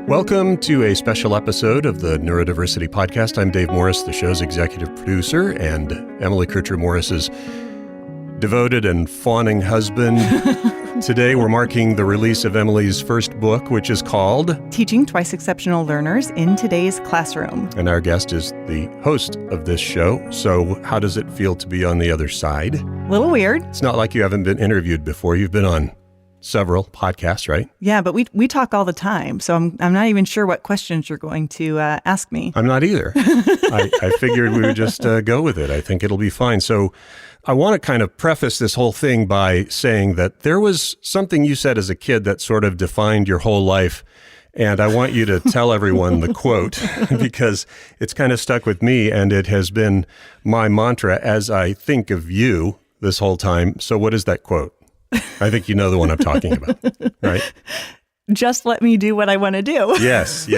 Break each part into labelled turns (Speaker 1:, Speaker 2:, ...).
Speaker 1: Welcome to a special episode of the Neurodiversity podcast. I'm Dave Morris, the show's executive producer, and Emily Kircher-Morris is devoted and fawning husband. Today, we're marking the release of Emily's first book, which is called
Speaker 2: Teaching Twice Exceptional Learners in Today's Classroom.
Speaker 1: And our guest is the host of this show. So how does it feel to be on the other side?
Speaker 2: A little weird.
Speaker 1: It's not like you haven't been interviewed before. You've been on several podcasts, right?
Speaker 2: Yeah, but we talk all the time, so I'm not even sure what questions you're going to ask me.
Speaker 1: I'm not either. I figured we would just go with it. I think it'll be fine. So I want to kind of preface this whole thing by saying that there was something you said as a kid that sort of defined your whole life. And I want you to tell everyone the quote because it's kind of stuck with me and it has been my mantra as I think of you this whole time. So what is that quote? I think you know the one I'm talking about, right?
Speaker 2: Just let me do what I want to do.
Speaker 1: Yes.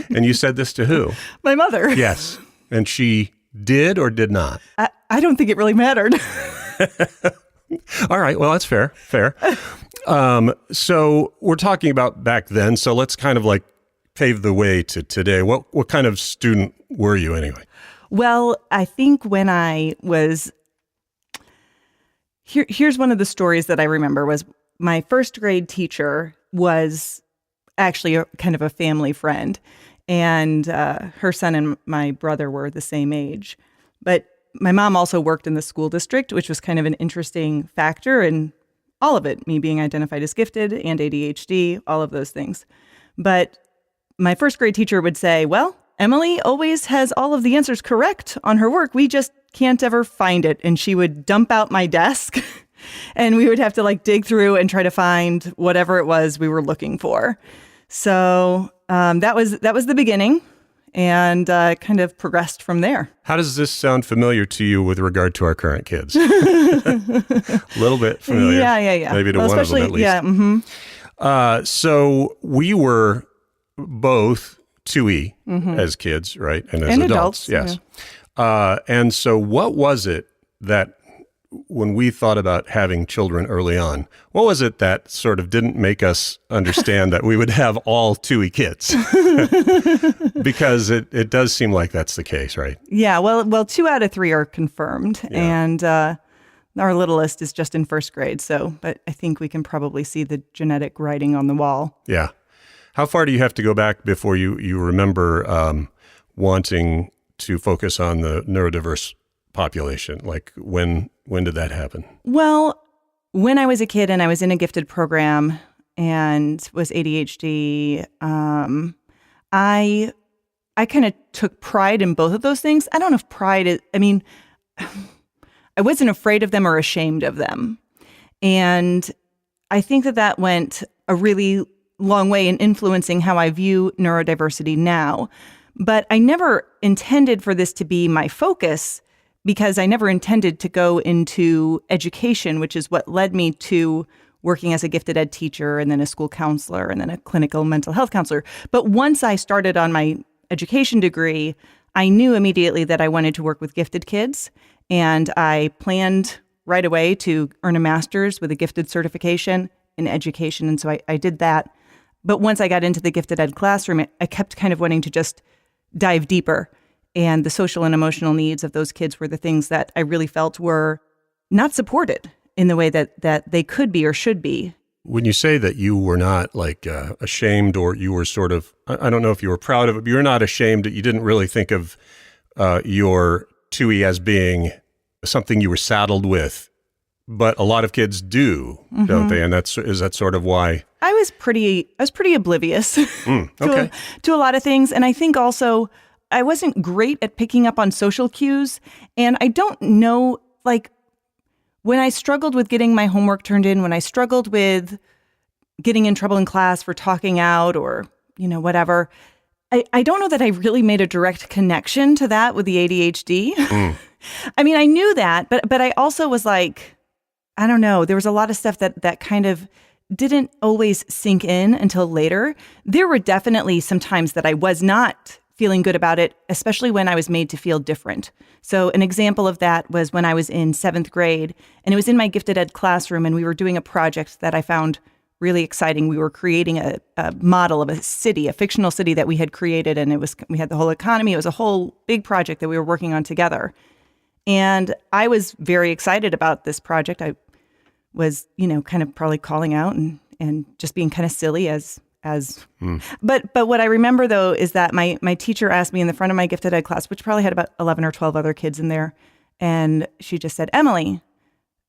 Speaker 1: And you said this to who?
Speaker 2: My mother.
Speaker 1: Yes. And she did or did not?
Speaker 2: I don't think it really mattered.
Speaker 1: All right. Well, that's fair. So we're talking about back then. So let's kind of like pave the way to today. What kind of student were you anyway?
Speaker 2: Well, I think when I was... Here's one of the stories that I remember was my first grade teacher was actually kind of a family friend. And her son and my brother were the same age. But my mom also worked in the school district, which was kind of an interesting factor in all of it, me being identified as gifted and ADHD, all of those things. But my first grade teacher would say, well, Emily always has all of the answers correct on her work. We just can't ever find it. And she would dump out my desk and we would have to like dig through and try to find whatever it was we were looking for. So that was the beginning and kind of progressed from there.
Speaker 1: How does this sound familiar to you with regard to our current kids? A little bit familiar.
Speaker 2: Yeah.
Speaker 1: Maybe to one of them at least.
Speaker 2: Yeah. Mm-hmm.
Speaker 1: So we were both 2E as kids, right? And as adults. Yes. Yeah. And so what was it that when we thought about having children early on, what was it that sort of didn't make us understand that we would have all 2E kids? Because it does seem like that's the case, right?
Speaker 2: Yeah. Well, 2 out of 3 are confirmed. Yeah. And our littlest is just in first grade. But I think we can probably see the genetic writing on the wall.
Speaker 1: Yeah. How far do you have to go back before you remember wanting to focus on the neurodiverse population? Like when did that happen?
Speaker 2: Well, when I was a kid and I was in a gifted program and was ADHD, I kind of took pride in both of those things. I don't know if pride is, I wasn't afraid of them or ashamed of them. And I think that went a really long way in influencing how I view neurodiversity now. But I never intended for this to be my focus because I never intended to go into education, which is what led me to working as a gifted ed teacher and then a school counselor and then a clinical mental health counselor. But once I started on my education degree, I knew immediately that I wanted to work with gifted kids. And I planned right away to earn a master's with a gifted certification in education. And so I did that. But once I got into the gifted ed classroom, I kept kind of wanting to just dive deeper. And the social and emotional needs of those kids were the things that I really felt were not supported in the way that they could be or should be.
Speaker 1: When you say that you were not like ashamed or you were sort of, I don't know if you were proud of it, but you're not ashamed that you didn't really think of your 2E as being something you were saddled with. But a lot of kids do, don't they? And is that sort of why? I was pretty
Speaker 2: oblivious to a lot of things. And I think also I wasn't great at picking up on social cues. And I don't know, like when I struggled with getting my homework turned in, when I struggled with getting in trouble in class for talking out or, whatever, I don't know that I really made a direct connection to that with the ADHD. I mean, I knew that, but I also was like, I don't know, there was a lot of stuff that kind of didn't always sink in until later. There were definitely some times that I was not feeling good about it, especially when I was made to feel different. So an example of that was when I was in 7th grade, and it was in my gifted ed classroom, and we were doing a project that I found really exciting. We were creating a model of a city, a fictional city that we had created, and we had the whole economy. It was a whole big project that we were working on together. And I was very excited about this project. I was, kind of probably calling out and just being kind of silly but what I remember though is that my teacher asked me in the front of my gifted ed class, which probably had about 11 or 12 other kids in there, and she just said, "Emily,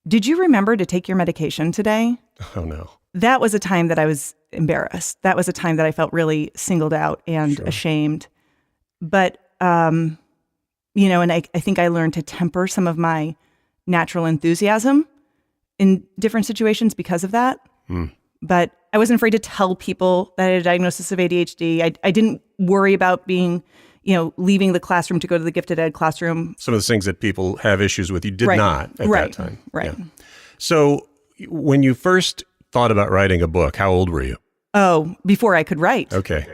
Speaker 2: did you remember to take your medication today?"
Speaker 1: Oh no.
Speaker 2: That was a time that I was embarrassed. That was a time that I felt really singled out and ashamed. But and I think I learned to temper some of my natural enthusiasm in different situations because of that. But I wasn't afraid to tell people that I had a diagnosis of ADHD. I didn't worry about being, leaving the classroom to go to the gifted ed classroom.
Speaker 1: Some of the things that people have issues with, you did not at that time.
Speaker 2: Right.
Speaker 1: Yeah. So when you first thought about writing a book, how old were you?
Speaker 2: Oh, before I could write.
Speaker 1: Okay.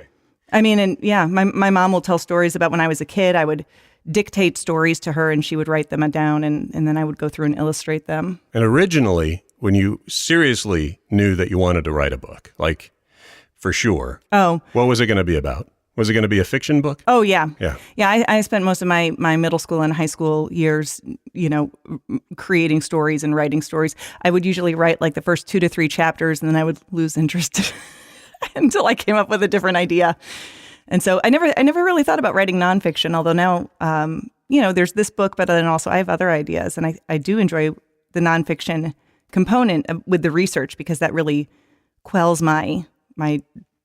Speaker 2: I mean, my mom will tell stories about when I was a kid. I would dictate stories to her and she would write them down and then I would go through and illustrate them. And
Speaker 1: originally, when you seriously knew that you wanted to write a book, like for sure, what was it going to be about? Was it going to be a fiction book?
Speaker 2: Oh, yeah.
Speaker 1: Yeah.
Speaker 2: Yeah, I spent most of my middle school and high school years, creating stories and writing stories. I would usually write like the first 2 to 3 chapters and then I would lose interest until I came up with a different idea. And so I never really thought about writing nonfiction, although now, there's this book, but then also I have other ideas. And I do enjoy the nonfiction component with the research because that really quells my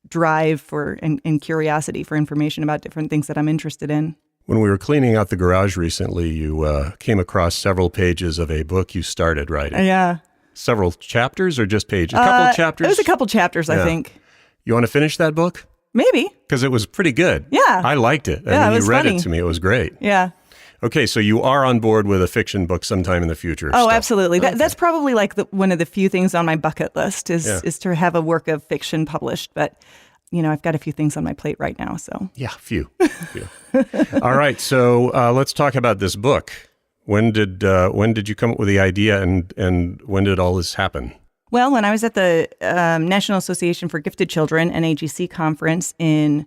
Speaker 2: drive for and curiosity for information about different things that I'm interested in.
Speaker 1: When we were cleaning out the garage recently, you came across several pages of a book you started writing.
Speaker 2: Yeah.
Speaker 1: Several chapters or just pages? A couple of chapters?
Speaker 2: It was a couple chapters, I think.
Speaker 1: You want to finish that book?
Speaker 2: Maybe.
Speaker 1: Because it was pretty good.
Speaker 2: Yeah.
Speaker 1: I liked it.
Speaker 2: Yeah,
Speaker 1: when
Speaker 2: it was
Speaker 1: you read
Speaker 2: funny.
Speaker 1: it to me, it was great.
Speaker 2: Yeah.
Speaker 1: Okay, so you are on board with a fiction book sometime in the future.
Speaker 2: Oh,
Speaker 1: still.
Speaker 2: absolutely. That's probably like one of the few things on my bucket list is to have a work of fiction published. But, I've got a few things on my plate right now. So
Speaker 1: yeah, few. All right, so let's talk about this book. When did you come up with the idea, and when did all this happen?
Speaker 2: Well, when I was at the National Association for Gifted Children, NAGC conference in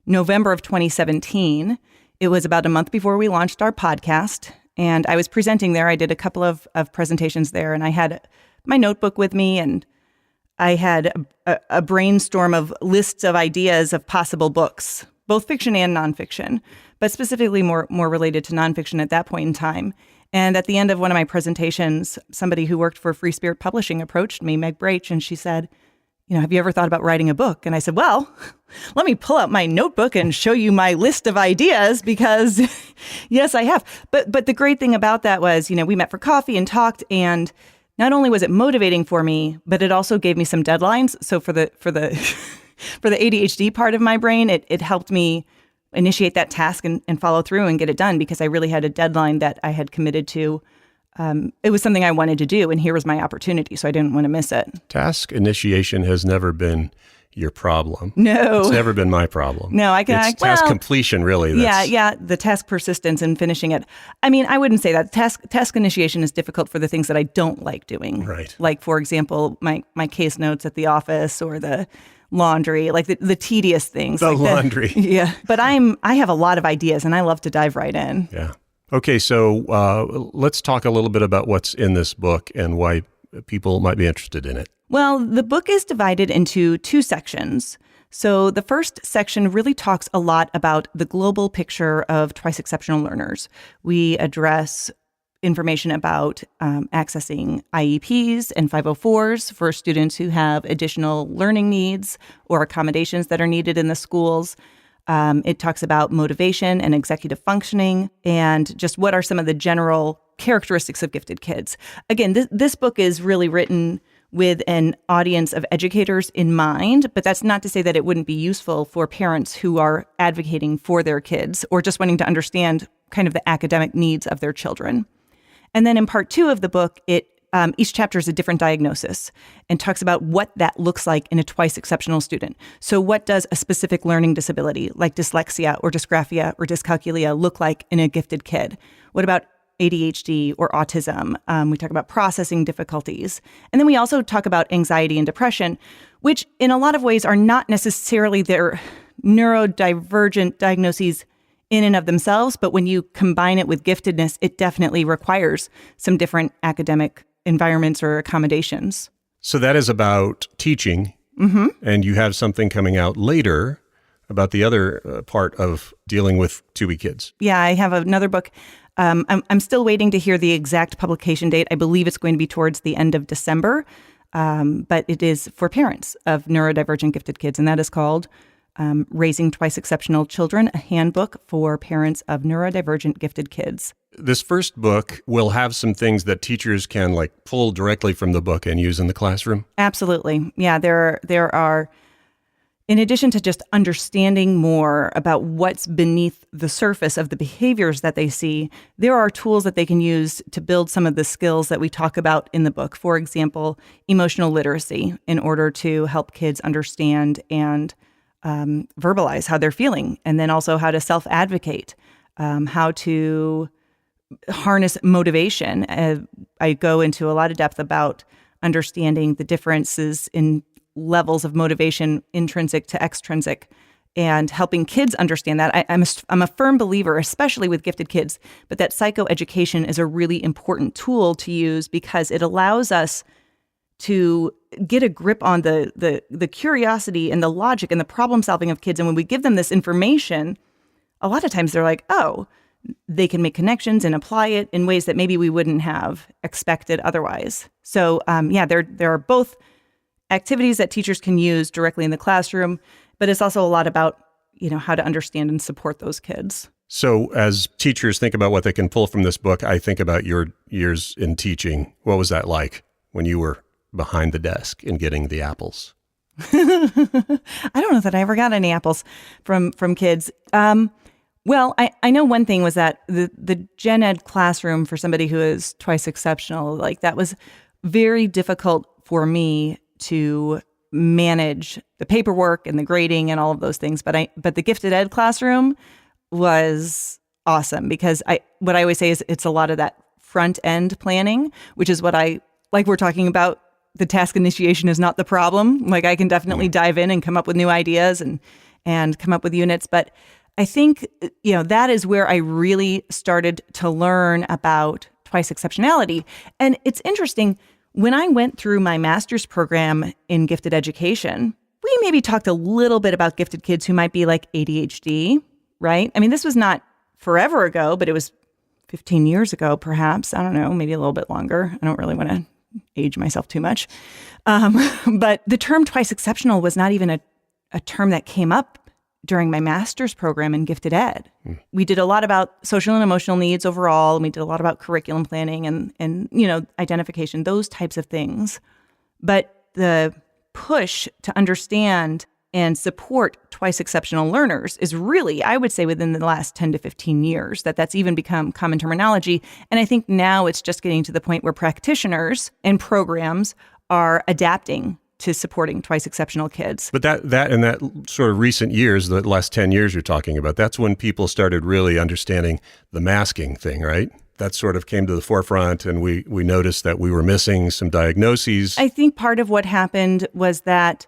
Speaker 2: November of 2017, it was about a month before we launched our podcast, and I was presenting there. I did a couple of presentations there, and I had my notebook with me, and I had a brainstorm of lists of ideas of possible books, both fiction and nonfiction, but specifically more related to nonfiction at that point in time. And at the end of one of my presentations, somebody who worked for Free Spirit Publishing approached me, Meg Brach, and she said, have you ever thought about writing a book? And I said, well, let me pull out my notebook and show you my list of ideas because yes, I have. But the great thing about that was, we met for coffee and talked, and not only was it motivating for me, but it also gave me some deadlines. So for the ADHD part of my brain, it helped me initiate that task and follow through and get it done because I really had a deadline that I had committed to. It was something I wanted to do, and here was my opportunity, so I didn't want to miss it. Task
Speaker 1: initiation has never been your problem.
Speaker 2: No.
Speaker 1: It's never been my problem.
Speaker 2: No,
Speaker 1: It's task completion, really.
Speaker 2: Yeah, the task persistence and finishing it. I mean, I wouldn't say that. Task initiation is difficult for the things that I don't like doing.
Speaker 1: Right.
Speaker 2: Like, for example, my case notes at the office or the laundry, like the tedious things.
Speaker 1: The
Speaker 2: like
Speaker 1: laundry.
Speaker 2: Yeah. But I have a lot of ideas, and I love to dive right in.
Speaker 1: Yeah. Okay, so let's talk a little bit about what's in this book and why people might be interested in it.
Speaker 2: Well, the book is divided into 2 sections. So the first section really talks a lot about the global picture of twice exceptional learners. We address information about accessing IEPs and 504s for students who have additional learning needs or accommodations that are needed in the schools. It talks about motivation and executive functioning and just what are some of the general characteristics of gifted kids. Again, this book is really written with an audience of educators in mind, but that's not to say that it wouldn't be useful for parents who are advocating for their kids or just wanting to understand kind of the academic needs of their children. And then in part 2 of the book, each chapter is a different diagnosis and talks about what that looks like in a twice exceptional student. So what does a specific learning disability like dyslexia or dysgraphia or dyscalculia look like in a gifted kid? What about ADHD or autism? We talk about processing difficulties. And then we also talk about anxiety and depression, which in a lot of ways are not necessarily their neurodivergent diagnoses in and of themselves, but when you combine it with giftedness, it definitely requires some different academic environments or accommodations.
Speaker 1: So that is about teaching, and you have something coming out later about the other part of dealing with 2B kids.
Speaker 2: Yeah, I have another book. I'm still waiting to hear the exact publication date. I believe it's going to be towards the end of December, but it is for parents of neurodivergent gifted kids, and that is called Raising Twice Exceptional Children, a Handbook for Parents of Neurodivergent Gifted Kids.
Speaker 1: This first book will have some things that teachers can pull directly from the book and use in the classroom.
Speaker 2: Absolutely. Yeah, there are, in addition to just understanding more about what's beneath the surface of the behaviors that they see, there are tools that they can use to build some of the skills that we talk about in the book. For example, emotional literacy, in order to help kids understand and verbalize how they're feeling, and then also how to self-advocate, how to harness motivation. I go into a lot of depth about understanding the differences in levels of motivation, intrinsic to extrinsic, and helping kids understand that. I'm a firm believer, especially with gifted kids, but that psychoeducation is a really important tool to use because it allows us to get a grip on the curiosity and the logic and the problem solving of kids. And when we give them this information, a lot of times they're like, oh, they can make connections and apply it in ways that maybe we wouldn't have expected otherwise. So there are both activities that teachers can use directly in the classroom, but it's also a lot about, how to understand and support those kids.
Speaker 1: So as teachers think about what they can pull from this book, I think about your years in teaching. What was that like when you were behind the desk and getting the apples?
Speaker 2: I don't know that I ever got any apples from kids. Well, I know one thing was that the gen ed classroom for somebody who is twice exceptional, that was very difficult for me to manage the paperwork and the grading and all of those things. But the gifted ed classroom was awesome because what I always say is it's a lot of that front end planning, which is what we're talking about. The task initiation is not the problem. I can definitely dive in and come up with new ideas and come up with units. But I think, that is where I really started to learn about twice exceptionality. And it's interesting, when I went through my master's program in gifted education, we maybe talked a little bit about gifted kids who might be like ADHD, right? I mean, this was not forever ago, but it was 15 years ago, perhaps. I don't know, maybe a little bit longer. I don't really want to age myself too much. But the term twice exceptional was not even a term that came up during my master's program in gifted ed. We did a lot about social and emotional needs overall, and we did a lot about curriculum planning and identification, those types of things. But the push to understand and support twice exceptional learners is really, I would say, within the last 10 to 15 years, that's even become common terminology. And I think now it's just getting to the point where practitioners and programs are adapting to supporting twice exceptional kids. But
Speaker 1: that in that sort of recent years, the last 10 years you're talking about, that's when people started really understanding the masking thing, right? That sort of came to the forefront, and we noticed that we were missing some diagnoses.
Speaker 2: I think part of what happened was that,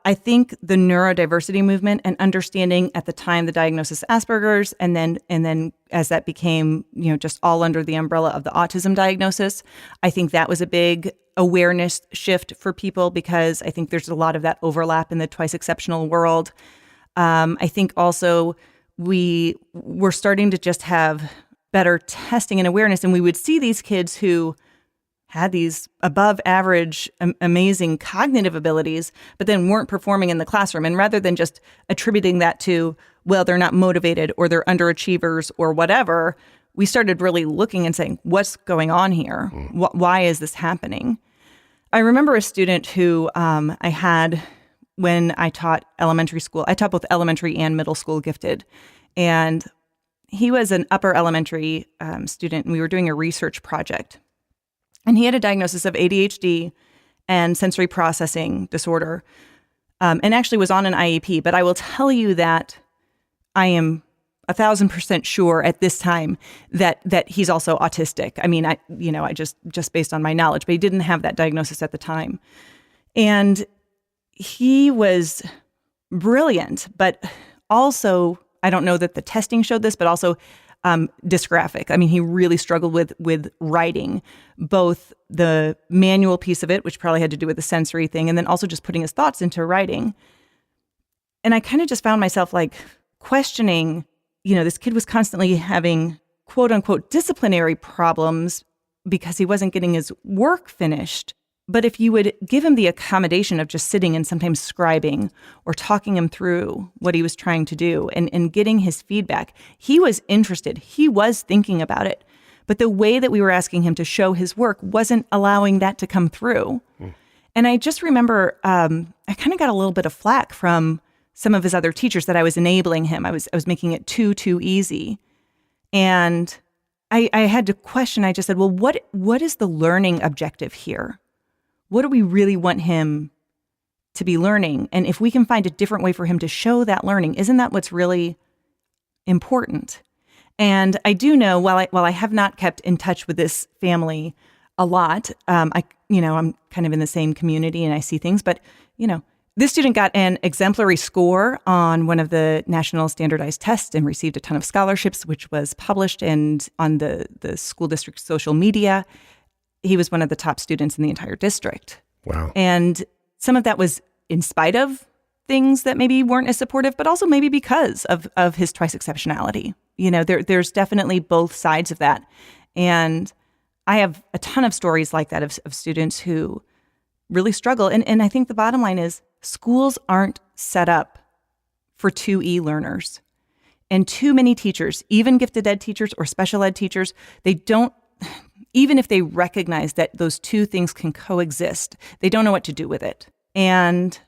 Speaker 2: I think the neurodiversity movement and understanding at the time the diagnosis Asperger's, and then as that became, just all under the umbrella of the autism diagnosis, I think that was a big awareness shift for people because I think there's a lot of that overlap in the twice exceptional world. I think also we were starting to just have better testing and awareness, and we would see these kids who had these above average, amazing cognitive abilities, but then weren't performing in the classroom. And rather than just attributing that to, they're not motivated or they're underachievers or whatever, we started really looking and saying, what's going on here? Why is this happening? I remember a student who I had when I taught elementary school. I taught both elementary and middle school gifted. And he was an upper elementary student, and we were doing a research project. And he had a diagnosis of ADHD and sensory processing disorder, and actually was on an IEP. But I will tell you that I am 1,000% sure at this time that he's also autistic. I mean, I just based on my knowledge, but he didn't have that diagnosis at the time. And he was brilliant, but also, I don't know that the testing showed this, but also dysgraphic. I mean, he really struggled with writing, both the manual piece of it, which probably had to do with the sensory thing, and then also just putting his thoughts into writing. And I kind of just found myself like questioning, this kid was constantly having quote unquote disciplinary problems because he wasn't getting his work finished. But if you would give him the accommodation of just sitting and sometimes scribing or talking him through what he was trying to do and getting his feedback, he was interested. He was thinking about it. But the way that we were asking him to show his work wasn't allowing that to come through. And I just remember I kind of got a little bit of flack from some of his other teachers that I was enabling him. I was making it too easy. And I had to question. I just said, well, what is the learning objective here? What do we really want him to be learning? And if we can find a different way for him to show that learning, isn't that what's really important? And I do know, while I have not kept in touch with this family a lot, I'm kind of in the same community and I see things, but this student got an exemplary score on one of the national standardized tests and received a ton of scholarships, which was published and on the school district social media. He was one of the top students in the entire district.
Speaker 1: Wow.
Speaker 2: And some of that was in spite of things that maybe weren't as supportive, but also maybe because of his twice exceptionality. There's definitely both sides of that. And I have a ton of stories like that of students who really struggle. And I think the bottom line is schools aren't set up for 2E learners. And too many teachers, even gifted ed teachers or special ed teachers, they don't, even if they recognize that those two things can coexist, they don't know what to do with it. And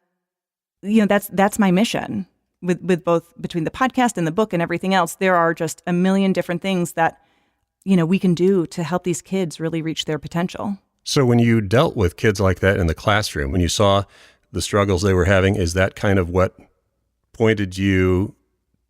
Speaker 2: that's my mission with both between the podcast and the book and everything else. There are just a million different things that we can do to help these kids really reach their potential.
Speaker 1: So when you dealt with kids like that in the classroom, when you saw the struggles they were having, is that kind of what pointed you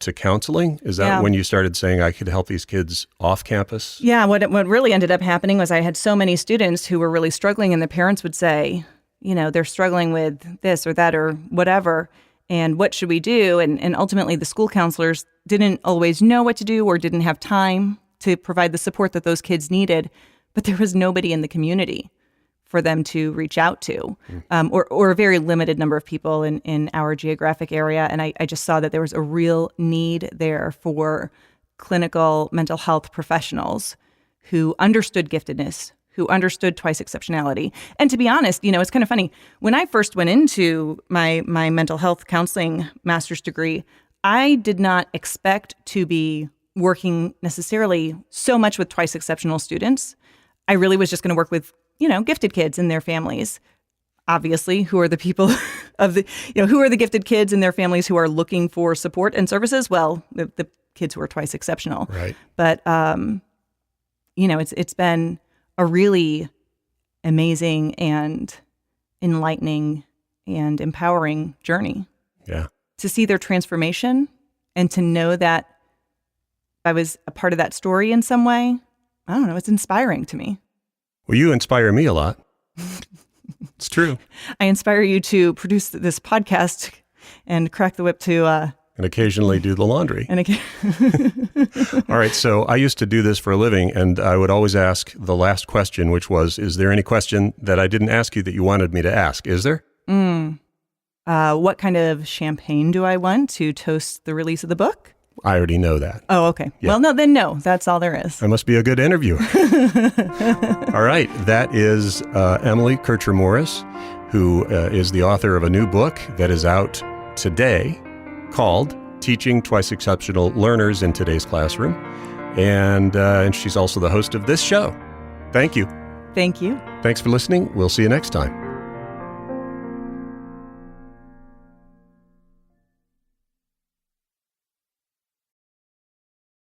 Speaker 1: to counseling? Is that when you started saying, I could help these kids off campus?
Speaker 2: Yeah, what really ended up happening was I had so many students who were really struggling, and the parents would say, they're struggling with this or that or whatever, and what should we do? And ultimately the school counselors didn't always know what to do or didn't have time to provide the support that those kids needed, but there was nobody in the community for them to reach out to, or a very limited number of people in our geographic area. And I just saw that there was a real need there for clinical mental health professionals who understood giftedness, who understood twice exceptionality. And to be honest, it's kind of funny. When I first went into my mental health counseling master's degree, I did not expect to be working necessarily so much with twice exceptional students. I really was just going to work with gifted kids and their families. Obviously, who are the people who are the gifted kids and their families who are looking for support and services? Well, the kids who are twice exceptional.
Speaker 1: Right.
Speaker 2: But, it's been a really amazing and enlightening and empowering journey.
Speaker 1: Yeah.
Speaker 2: To see their transformation and to know that I was a part of that story in some way, I don't know, it's inspiring to me.
Speaker 1: Well, you inspire me a lot. It's true.
Speaker 2: I inspire you to produce this podcast and crack the whip to...
Speaker 1: and occasionally do the laundry. All right, so I used to do this for a living, and I would always ask the last question, which was, is there any question that I didn't ask you that you wanted me to ask? Is there?
Speaker 2: What kind of champagne do I want to toast the release of the book?
Speaker 1: I already know that.
Speaker 2: Oh, okay.
Speaker 1: Yeah.
Speaker 2: Well, no, that's all there is.
Speaker 1: I must be a good interviewer. All right. That is Emily Kircher-Morris, who is the author of a new book that is out today called Teaching Twice Exceptional Learners in Today's Classroom. And she's also the host of this show. Thank you.
Speaker 2: Thank you.
Speaker 1: Thanks for listening. We'll see you next time.